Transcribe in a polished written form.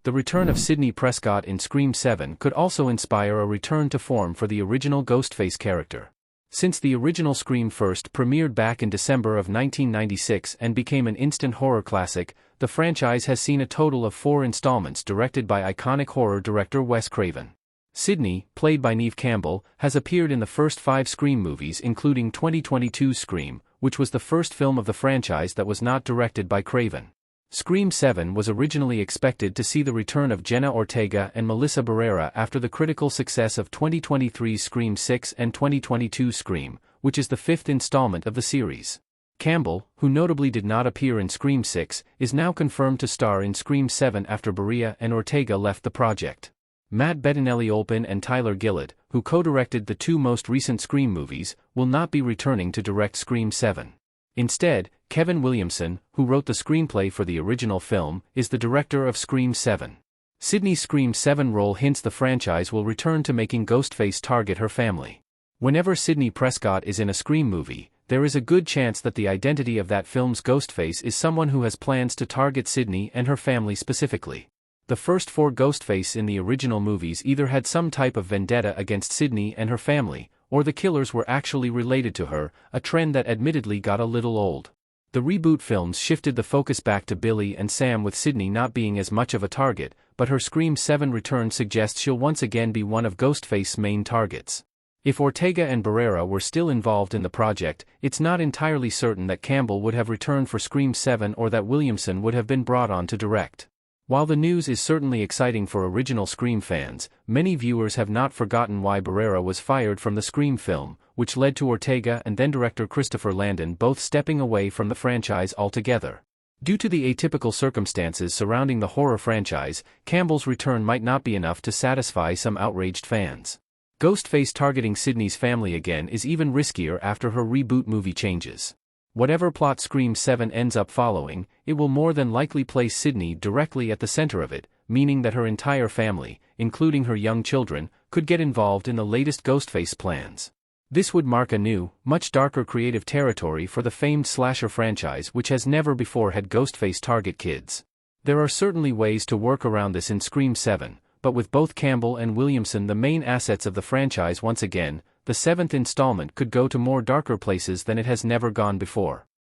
The return of Sidney Prescott in Scream 7 could also inspire a return to form for the original Ghostface character. Since the original Scream first premiered back in December of 1996 and became an instant horror classic, the franchise has seen a total of 4 installments directed by iconic horror director Wes Craven. Sidney, played by Neve Campbell, has appeared in the first 5 Scream movies including 2022's Scream, which was the first film of the franchise that was not directed by Craven. Scream 7 was originally expected to see the return of Jenna Ortega and Melissa Barrera after the critical success of 2023's Scream 6 and 2022's Scream, which is the 5th installment of the series. Campbell, who notably did not appear in Scream 6, is now confirmed to star in Scream 7 after Barrera and Ortega left the project. Matt Bettinelli-Olpin and Tyler Gillett, who co-directed the 2 most recent Scream movies, will not be returning to direct Scream 7. Instead, Kevin Williamson, who wrote the screenplay for the original film, is the director of Scream 7. Sidney's Scream 7 role hints the franchise will return to making Ghostface target her family. Whenever Sidney Prescott is in a Scream movie, there is a good chance that the identity of that film's Ghostface is someone who has plans to target Sidney and her family specifically. The first 4 Ghostface in the original movies either had some type of vendetta against Sidney and her family, or the killers were actually related to her, a trend that admittedly got a little old. The reboot films shifted the focus back to Billy and Sam with Sidney not being as much of a target, but her Scream 7 return suggests she'll once again be one of Ghostface's main targets. If Ortega and Barrera were still involved in the project, it's not entirely certain that Campbell would have returned for Scream 7 or that Williamson would have been brought on to direct. While the news is certainly exciting for original Scream fans, many viewers have not forgotten why Barrera was fired from the Scream film, which led to Ortega and then director Christopher Landon both stepping away from the franchise altogether. Due to the atypical circumstances surrounding the horror franchise, Campbell's return might not be enough to satisfy some outraged fans. Ghostface targeting Sidney's family again is even riskier after her reboot movie changes. Whatever plot Scream 7 ends up following, it will more than likely place Sidney directly at the center of it, meaning that her entire family, including her young children, could get involved in the latest Ghostface plans. This would mark a new, much darker creative territory for the famed slasher franchise which has never before had Ghostface target kids. There are certainly ways to work around this in Scream 7, but with both Campbell and Williamson the main assets of the franchise once again, the 7th installment could go to more darker places than it has never gone before.